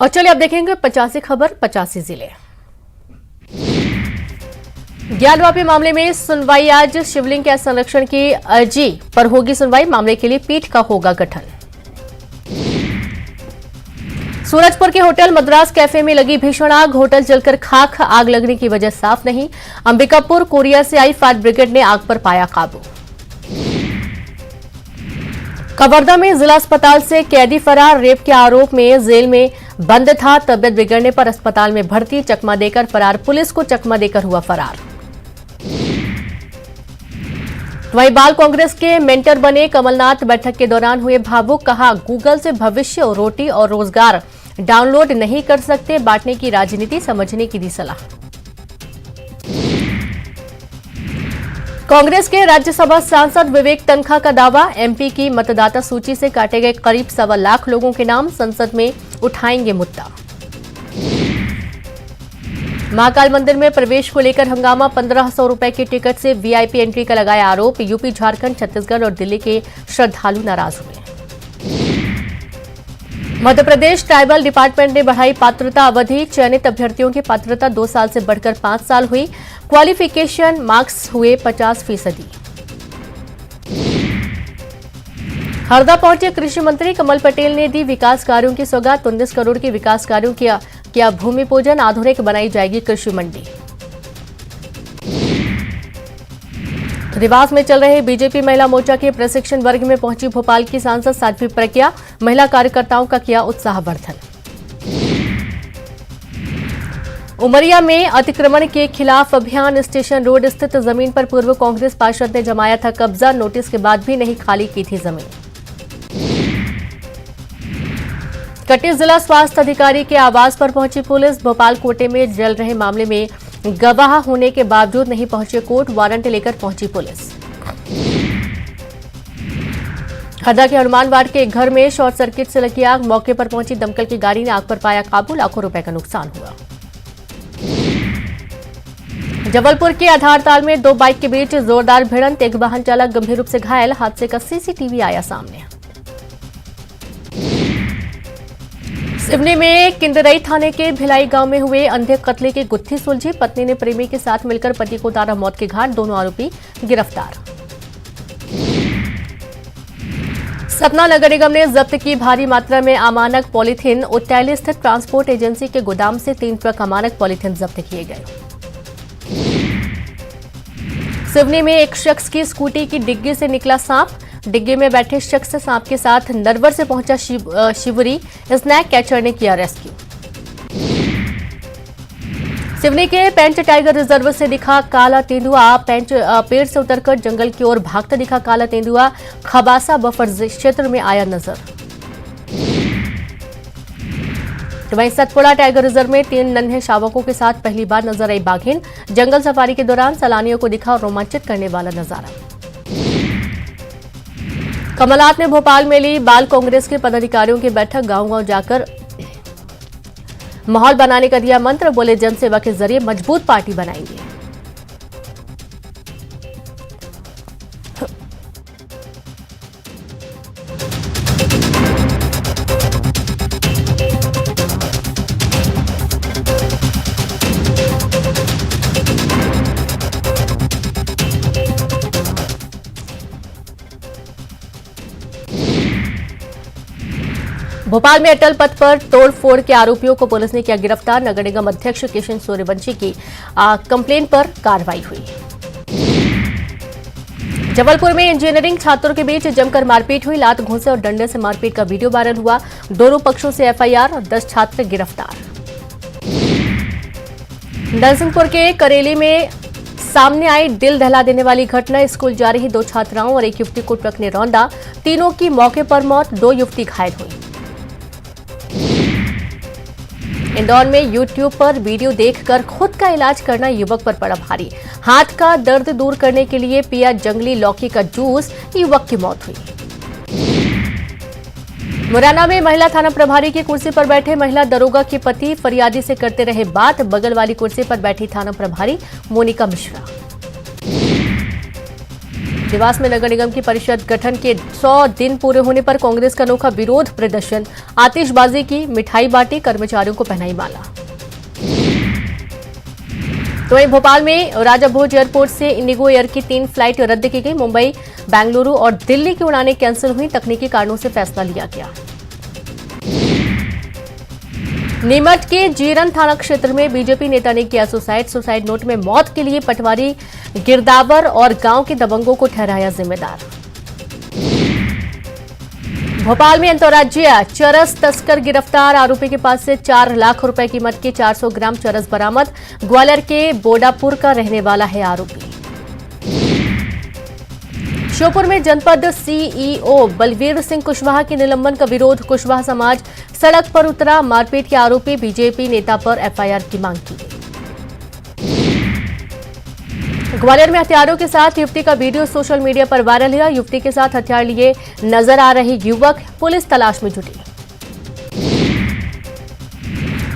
और चलिए अब देखेंगे 85 खबर 85 जिले। ज्ञानवापी मामले में सुनवाई आज। शिवलिंग के संरक्षण की अर्जी पर होगी सुनवाई। मामले के लिए पीठ का होगा गठन। सूरजपुर के होटल मद्रास कैफे में लगी भीषण आग। होटल जलकर खाक। आग लगने की वजह साफ नहीं। अंबिकापुर कोरिया से आई फायर ब्रिगेड ने आग पर पाया काबू। कवर्धा में जिला अस्पताल से कैदी फरार। रेप के आरोप में जेल में बंद था। तबियत बिगड़ने पर अस्पताल में भर्ती। चकमा देकर फरार। पुलिस को चकमा देकर हुआ फरार। वहीं बाल कांग्रेस के मेंटर बने कमलनाथ बैठक के दौरान हुए भावुक। कहा, गूगल से भविष्य, रोटी और रोजगार डाउनलोड नहीं कर सकते। बांटने की राजनीति समझने की दी सलाह। कांग्रेस के राज्यसभा सांसद विवेक तन्खा का दावा, एमपी की मतदाता सूची से काटे गए करीब 1.25 लाख लोगों के नाम संसद में उठाएंगे मुद्दा। महाकाल मंदिर में प्रवेश को लेकर हंगामा। 1500 रुपए की टिकट से वीआईपी एंट्री का लगाया आरोप। यूपी, झारखंड, छत्तीसगढ़ और दिल्ली के श्रद्धालु नाराज हुए। मध्य प्रदेश ट्राइबल डिपार्टमेंट ने बढ़ाई पात्रता अवधि। चयनित अभ्यर्थियों की पात्रता 2 साल से बढ़कर 5 साल हुई। क्वालिफिकेशन मार्क्स हुए 50%। हरदा पहुंचे कृषि मंत्री कमल पटेल ने दी विकास कार्यों की सौगात। 19 करोड़ के विकास कार्यों किया भूमि पूजन। आधुनिक बनाई जाएगी कृषि मंडी। देवास में चल रहे बीजेपी महिला मोर्चा के प्रशिक्षण वर्ग में पहुंची भोपाल की सांसद साध्वी प्रज्ञा। महिला कार्यकर्ताओं का किया उत्साहवर्धन। उमरिया में अतिक्रमण के खिलाफ अभियान। स्टेशन रोड स्थित जमीन पर पूर्व कांग्रेस पार्षद ने जमाया था कब्जा। नोटिस के बाद भी नहीं खाली की थी जमीन। कटिहार जिला स्वास्थ्य अधिकारी के आवास पर पहुंची पुलिस। भोपाल कोटे में जल रहे मामले में गवाह होने के बावजूद नहीं पहुंचे कोर्ट। वारंट लेकर पहुंची पुलिस। हरदा के हनुमानवाड़ के एक घर में शॉर्ट सर्किट से लगी आग। मौके पर पहुंची दमकल की गाड़ी ने आग पर पाया काबू। लाखों रुपए का नुकसान हुआ। जबलपुर के आधारताल में 2 बाइक के बीच जोरदार भिड़ंत। एक वाहन चालक गंभीर रूप से घायल। हादसे का सीसीटीवी आया सामने। सिवनी में किंदरई थाने के भिलाई गांव में हुए अंधे कत्ले की गुत्थी सुलझी। पत्नी ने प्रेमी के साथ मिलकर पति को उतारा मौत के घाट। दोनों आरोपी गिरफ्तार। सतना नगर निगम ने जब्त की भारी मात्रा में अमानक पॉलीथीन। उत्तैली स्थित ट्रांसपोर्ट एजेंसी के गोदाम से 3 ट्रक अमानक पॉलीथीन जब्त किए गए। सिवनी में एक शख्स की स्कूटी की डिग्गी से निकला सांप। डिग्गी में बैठे शख्स सांप के साथ नरवर से पहुंचा शिवरी। स्नैक कैचर ने किया रेस्क्यू। सिवनी के पेंच टाइगर रिजर्व से दिखा काला तेंदुआ। पेड़ से उतरकर जंगल की ओर भागता दिखा काला तेंदुआ। खबासा बफर क्षेत्र में आया नजर। वहीं सतपुड़ा टाइगर रिजर्व में 3 नन्हे शावकों के साथ पहली बार नजर आई बाघिन। जंगल सफारी के दौरान सैलानियों को दिखा रोमांचित करने वाला नजारा। कमलनाथ ने भोपाल में ली बाल कांग्रेस के पदाधिकारियों की बैठक। गांव-गांव जाकर माहौल बनाने का दिया मंत्र। बोले, जनसेवा के जरिए मजबूत पार्टी बनाएंगे। भोपाल में अटल पथ पर तोड़फोड़ के आरोपियों को पुलिस ने किया गिरफ्तार। नगर निगम अध्यक्ष किशन सूर्यवंशी की कंप्लेन पर कार्रवाई हुई। जबलपुर में इंजीनियरिंग छात्रों के बीच जमकर मारपीट हुई। लात घूंसे और डंडे से मारपीट का वीडियो वायरल हुआ। दोनों पक्षों से एफआईआर। 10 छात्र गिरफ्तार। नरसिंहपुर के करेली में सामने आई दिल दहला देने वाली घटना। स्कूल जा रही 2 छात्राओं और एक युवती को ट्रक ने रौंदा। तीनों की मौके पर मौत। 2 युवती घायल हुई। इंदौर में यूट्यूब पर वीडियो देखकर खुद का इलाज करना युवक पर पड़ा भारी। हाथ का दर्द दूर करने के लिए पिया जंगली लौकी का जूस। युवक की मौत हुई। मुरैना में महिला थाना प्रभारी की कुर्सी पर बैठे महिला दरोगा के पति फरियादी से करते रहे बात। बगल वाली कुर्सी पर बैठी थाना प्रभारी मोनिका मिश्रा। देवास में नगर निगम की परिषद गठन के 100 दिन पूरे होने पर कांग्रेस का अनोखा विरोध प्रदर्शन, आतिशबाजी की, मिठाई बांटी, कर्मचारियों को पहनाई माला। तो वहीं भोपाल में राजा भोज एयरपोर्ट से इंडिगो एयर की 3 फ्लाइट रद्द की गई। मुंबई, बेंगलुरु और दिल्ली की उड़ानें कैंसिल हुई। तकनीकी कारणों से फैसला लिया गया। नीमच के जीरन थाना क्षेत्र में बीजेपी नेता ने किया सुसाइड। सुसाइड नोट में मौत के लिए पटवारी, गिरदावर और गांव के दबंगों को ठहराया जिम्मेदार। भोपाल में अंतर्राज्यीय चरस तस्कर गिरफ्तार। आरोपी के पास से 4 लाख रुपए कीमत के 400 ग्राम चरस बरामद। ग्वालियर के बोडापुर का रहने वाला है आरोपी। श्योपुर में जनपद सीईओ बलवीर सिंह कुशवाहा के निलंबन का विरोध। कुशवाहा समाज सड़क पर उतरा। मारपीट के आरोपी बीजेपी नेता पर एफआईआर की मांग की। ग्वालियर में हथियारों के साथ युवती का वीडियो सोशल मीडिया पर वायरल हुआ। युवती के साथ हथियार लिए नजर आ रहे युवक, पुलिस तलाश में जुटी।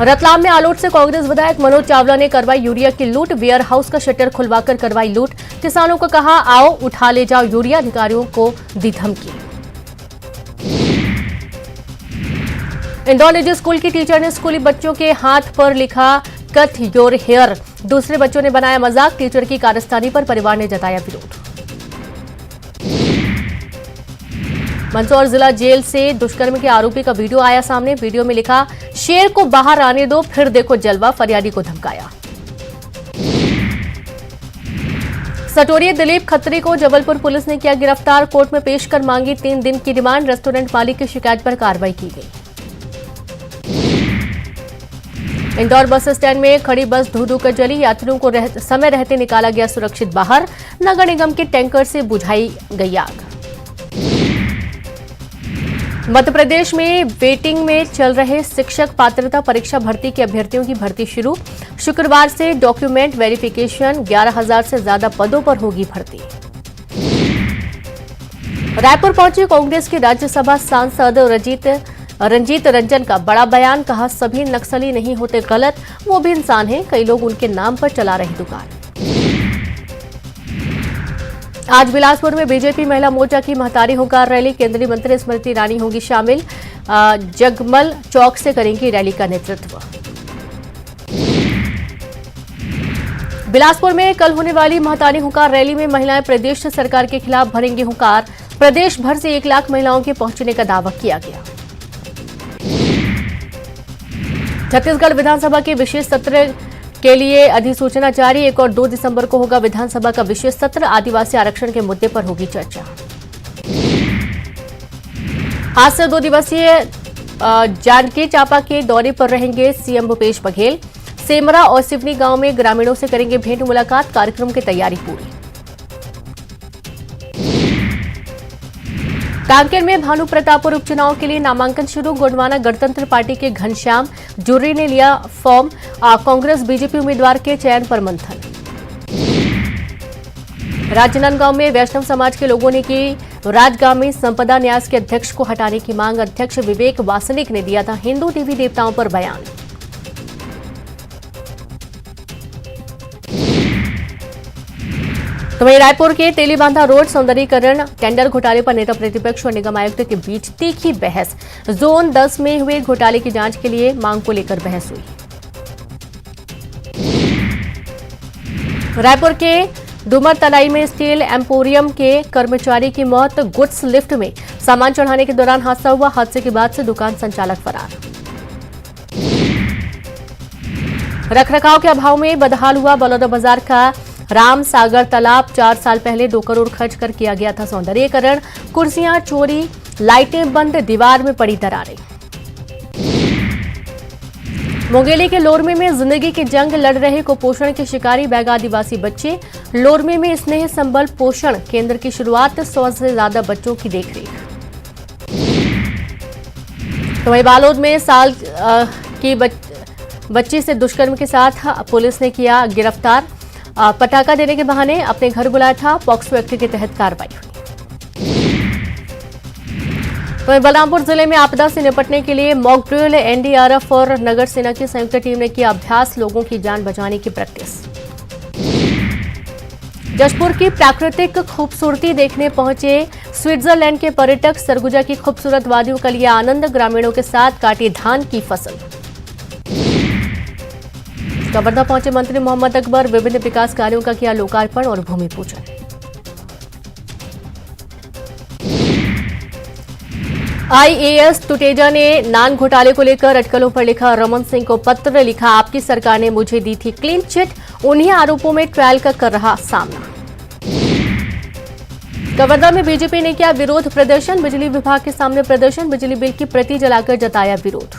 रतलाम में आलोट से कांग्रेस विधायक मनोज चावला ने करवाई यूरिया की लूट। वेयर हाउस का शटर खुलवाकर करवाई लूट। किसानों को कहा, आओ उठा ले जाओ यूरिया। अधिकारियों को दी धमकी। इंदौर निजी स्कूल की टीचर ने स्कूली बच्चों के हाथ पर लिखा कट योर हेयर। दूसरे बच्चों ने बनाया मजाक। टीचर की कारस्तानी पर परिवार ने जताया विरोध। मंदसौर जिला जेल से दुष्कर्म के आरोपी का वीडियो आया सामने। वीडियो में लिखा, शेर को बाहर आने दो फिर देखो जलवा। फरियादी को धमकाया। सटोरिया दिलीप खत्री को जबलपुर पुलिस ने किया गिरफ्तार। कोर्ट में पेश कर मांगी 3 दिन की रिमांड। रेस्टोरेंट मालिक की शिकायत पर कार्रवाई की गई। इंदौर बस स्टैंड में खड़ी बस धू-धू कर जली। यात्रियों को समय रहते निकाला गया सुरक्षित बाहर। नगर निगम के टैंकर से बुझाई गई आग। मध्य प्रदेश में वेटिंग में चल रहे शिक्षक पात्रता परीक्षा भर्ती के अभ्यर्थियों की भर्ती शुरू। शुक्रवार से डॉक्यूमेंट वेरिफिकेशन। 11,000 से ज्यादा पदों पर होगी भर्ती। रायपुर पहुंचे कांग्रेस के राज्यसभा सांसद रंजीत रंजन का बड़ा बयान। कहा, सभी नक्सली नहीं होते गलत, वो भी इंसान हैं। कई लोग उनके नाम पर चला रहे दुकान। आज बिलासपुर में बीजेपी महिला मोर्चा की महतारी होकार रैली। केंद्रीय मंत्री स्मृति ईरानी होंगी शामिल। जगमल चौक से करेंगी रैली का नेतृत्व। बिलासपुर में कल होने वाली महतारी हुंकार रैली में महिलाएं प्रदेश सरकार के खिलाफ भरेंगी हुंकार। प्रदेश भर से 1 लाख महिलाओं के पहुंचने का दावा किया गया। छत्तीसगढ़ विधानसभा के विशेष सत्र के लिए अधिसूचना जारी। 1 और 2 दिसंबर को होगा विधानसभा का विशेष सत्र। आदिवासी आरक्षण के मुद्दे पर होगी चर्चा। आज से 2 दिवसीय जांजगीर चांपा के दौरे पर रहेंगे सीएम भूपेश बघेल। सेमरा और सिवनी गांव में ग्रामीणों से करेंगे भेंट मुलाकात। कार्यक्रम की तैयारी पूरी। कांकेर में भानु प्रतापपुर उपचुनाव के लिए नामांकन शुरू। गोंडवाना गणतंत्र पार्टी के घनश्याम जुर्री ने लिया फॉर्म। कांग्रेस बीजेपी उम्मीदवार के चयन पर मंथन। राजनांदगांव में वैष्णव समाज के लोगों ने की राजगामी संपदा न्यास के अध्यक्ष को हटाने की मांग। अध्यक्ष विवेक वासनिक ने दिया था हिंदू देवी देवताओं पर बयान। तो वहीं रायपुर के तेलीबांधा रोड सौंदर्यीकरण टेंडर घोटाले पर नेता प्रतिपक्ष और निगम आयुक्त के बीच तीखी बहस। जोन 10 में हुए घोटाले की जांच के लिए मांग को लेकर बहस हुई। रायपुर के डुमर तलाई में स्टील एम्पोरियम के कर्मचारी की मौत। गुड्स लिफ्ट में सामान चढ़ाने के दौरान हादसा हुआ। हादसे के बाद से दुकान संचालक फरार। रखरखाव के अभाव में बदहाल हुआ बलौदाबाजार का राम सागर तालाब। 4 साल पहले 2 करोड़ खर्च कर किया गया था सौंदर्यीकरण। कुर्सियां चोरी, लाइटें बंद, दीवार में पड़ी दरारें। मुंगेली के लोरमी में जिंदगी की जंग लड़ रहे कुपोषण के शिकारी बैगा आदिवासी बच्चे। लोरमी में स्नेह संबल पोषण केंद्र की शुरुआत। 100 से ज्यादा बच्चों की देखरेख। तो वहीं बालोद में साल की बच्ची से दुष्कर्म के साथ पुलिस ने किया गिरफ्तार। पटाखा देने के बहाने अपने घर बुलाया था। पॉक्सो एक्ट के तहत कार्रवाई हुई। तो बलरामपुर जिले में आपदा से निपटने के लिए मॉक ड्रिल। एनडीआरएफ और नगर सेना की संयुक्त टीम ने किया अभ्यास। लोगों की जान बचाने की प्रैक्टिस। जशपुर की प्राकृतिक खूबसूरती देखने पहुंचे स्विट्जरलैंड के पर्यटक। सरगुजा की खूबसूरत वादियों का लिया आनंद। ग्रामीणों के साथ काटी धान की फसल। कवर्धा पहुंचे मंत्री मोहम्मद अकबर। विभिन्न विकास कार्यों का किया लोकार्पण और भूमि पूजन। आईएएस टुटेजा ने नान घोटाले को लेकर अटकलों पर लिखा रमन सिंह को पत्र। लिखा, आपकी सरकार ने मुझे दी थी क्लीन चिट, उन्हीं आरोपों में ट्रायल का कर रहा सामना। कवर्धा में बीजेपी ने किया विरोध प्रदर्शन। बिजली विभाग के सामने प्रदर्शन। बिजली बिल की प्रति जलाकर जताया विरोध।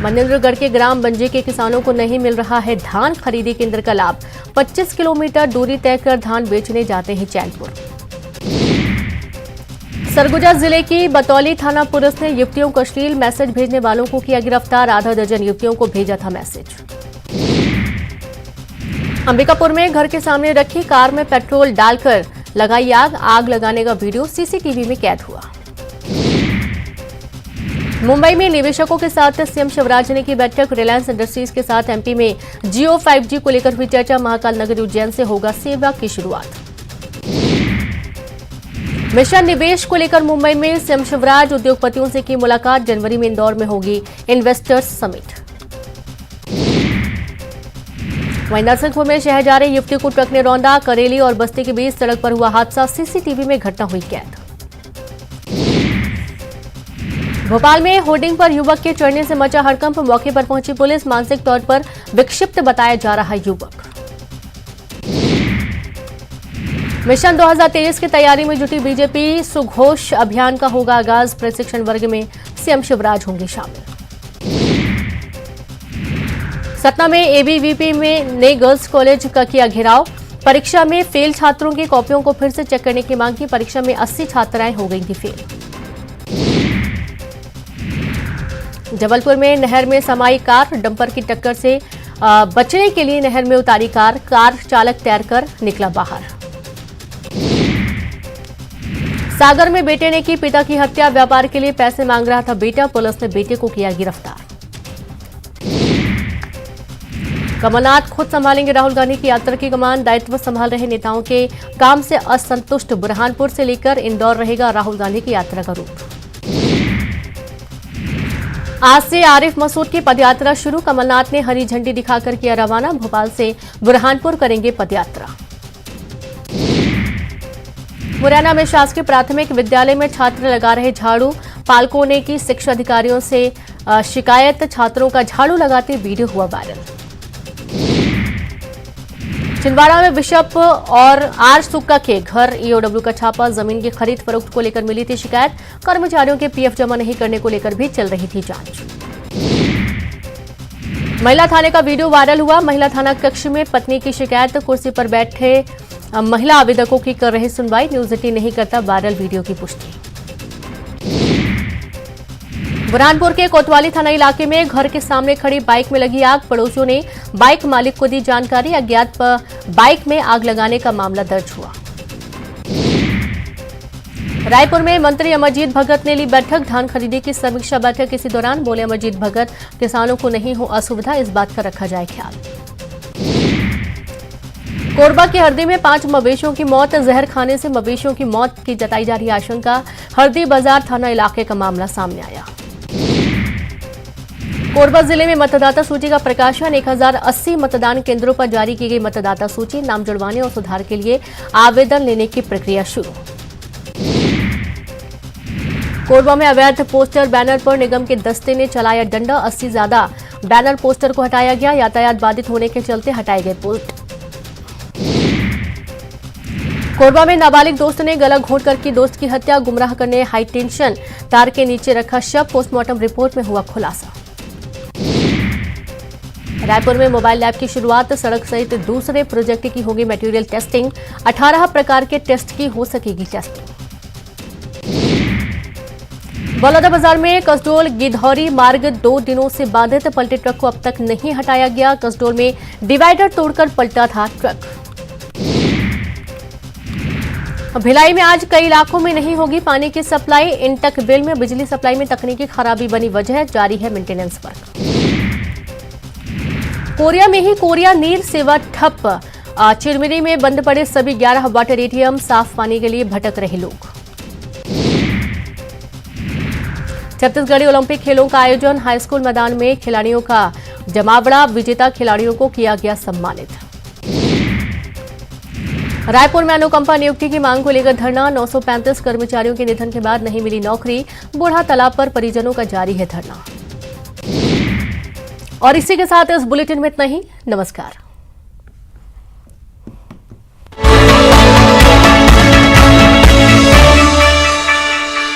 मनेन्द्रगढ़ के ग्राम बंजे के किसानों को नहीं मिल रहा है धान खरीदी केंद्र का लाभ। 25 किलोमीटर दूरी तय कर धान बेचने जाते हैं चैनपुर। सरगुजा जिले की बतौली थाना पुलिस ने युवतियों को अश्लील मैसेज भेजने वालों को किया गिरफ्तार। आधा दर्जन युवतियों को भेजा था मैसेज। अंबिकापुर में घर के सामने रखी कार में पेट्रोल डालकर लगाई आग। आग लगाने का वीडियो सीसीटीवी में कैद हुआ। मुंबई में निवेशकों के साथ सीएम शिवराज ने की बैठक। रिलायंस इंडस्ट्रीज के साथ एमपी में जियो 5G को लेकर हुई चर्चा। महाकाल नगरी उज्जैन से होगा सेवा की शुरुआत। मिशन निवेश को लेकर मुंबई में सीएम शिवराज उद्योगपतियों से की मुलाकात। जनवरी में इंदौर में होगी इन्वेस्टर्स समिट। वहीं नरसिंहपुर में शहर जा रही युवती को ट्रक ने रौंदा। करेली और बस्ती के बीच सड़क पर हुआ हादसा। सीसीटीवी में घटना हुई कैद। भोपाल में होर्डिंग पर युवक के चढ़ने से मचा हड़कंप। मौके पर पहुंची पुलिस। मानसिक तौर पर विक्षिप्त बताया जा रहा युवक। मिशन 2023 की तैयारी में जुटी बीजेपी। सुघोष अभियान का होगा आगाज। प्रशिक्षण वर्ग में सीएम शिवराज होंगे शामिल। सतना में एबीवीपी में नए गर्ल्स कॉलेज का किया घेराव। परीक्षा में फेल छात्रों की कॉपियों को फिर से चेक करने की मांग की। परीक्षा में 80 छात्राएं हो गई थी फेल। जबलपुर में नहर में समाई कार। डंपर की टक्कर से बचने के लिए नहर में उतारी कार। कार चालक तैरकर निकला बाहर। सागर में बेटे ने की पिता की हत्या। व्यापार के लिए पैसे मांग रहा था बेटा। पुलिस ने बेटे को किया गिरफ्तार। कमलनाथ खुद संभालेंगे राहुल गांधी की यात्रा की कमान। दायित्व संभाल रहे नेताओं के काम से असंतुष्ट। बुरहानपुर से लेकर इंदौर रहेगा राहुल गांधी की यात्रा का रूट। आज से आरिफ मसूद की पदयात्रा शुरू। कमलनाथ ने हरी झंडी दिखाकर किया रवाना। भोपाल से बुरहानपुर करेंगे पदयात्रा। मुरैना में शासकीय प्राथमिक विद्यालय में छात्र लगा रहे झाड़ू। पालकों ने की शिक्षा अधिकारियों से शिकायत। छात्रों का झाड़ू लगाते वीडियो हुआ वायरल। छिंदवाड़ा में बिशप और आर सुक्का के घर ईओडब्ल्यू का छापा। जमीन की खरीद फरोख्त को लेकर मिली थी शिकायत। कर्मचारियों के पीएफ जमा नहीं करने को लेकर भी चल रही थी जांच। महिला थाने का वीडियो वायरल हुआ। महिला थाना कक्ष में पत्नी की शिकायत। कुर्सी पर बैठे महिला आवेदकों की कर रही सुनवाई। न्यूज 18 नहीं करता वायरल वीडियो की पुष्टि। बुरहानपुर के कोतवाली थाना इलाके में घर के सामने खड़ी बाइक में लगी आग। पड़ोसियों ने बाइक मालिक को दी जानकारी। अज्ञात बाइक में आग लगाने का मामला दर्ज हुआ। रायपुर में मंत्री अमरजीत भगत ने ली बैठक। धान खरीदी की समीक्षा बैठक। इसी दौरान बोले अमरजीत भगत, किसानों को नहीं हो असुविधा, इस बात का रखा जाए ख्याल। कोरबा की हरदी में 5 मवेशियों की मौत। जहर खाने से मवेशियों की मौत की जताई जा रही आशंका। हरदी बाजार थाना इलाके का मामला सामने आया। कोरबा जिले में मतदाता सूची का प्रकाशन। 1080 मतदान केंद्रों पर जारी की गई मतदाता सूची। नाम जुड़वाने और सुधार के लिए आवेदन लेने की प्रक्रिया शुरू। कोरबा में अवैध पोस्टर बैनर पर निगम के दस्ते ने चलाया डंडा। 80 से ज्यादा बैनर पोस्टर को हटाया गया। यातायात बाधित होने के चलते हटाए गए पोस्ट। कोरबा में नाबालिग दोस्त ने गला घोंटकर की दोस्त की हत्या। गुमराह करने हाई टेंशन तार के नीचे रखा शव। पोस्टमार्टम रिपोर्ट में हुआ खुलासा। रायपुर में मोबाइल लैब की शुरुआत। सड़क सहित दूसरे प्रोजेक्ट की होगी मटेरियल टेस्टिंग। 18 प्रकार के टेस्ट की हो सकेगी टेस्टिंग। बलौदाबाजार में कसडोल गिधौरी मार्ग 2 दिनों से बाधित। पलटे ट्रक को अब तक नहीं हटाया गया। कसडोल में डिवाइडर तोड़कर पलटा था ट्रक। भिलाई में आज कई इलाकों में नहीं होगी पानी की सप्लाई। इंटक बिल में बिजली सप्लाई में तकनीकी खराबी बनी वजह। जारी है मेंटेनेंस वर्क। कोरिया में ही कोरिया नीर सेवा ठप। चिरमिरी में बंद पड़े सभी 11 वाटर एटीएम, साफ पानी के लिए भटक रहे लोग। छत्तीसगढ़ी ओलंपिक खेलों का आयोजन, हाईस्कूल मैदान में खिलाड़ियों का जमावड़ा, विजेता खिलाड़ियों को किया गया सम्मानित। रायपुर में अनुकंपा नियुक्ति की मांग को लेकर धरना, 935 कर्मचारियों के निधन के बाद नहीं मिली नौकरी, बूढ़ा तालाब पर परिजनों का जारी है धरना। और इसी के साथ इस बुलेटिन में इतना ही। नमस्कार।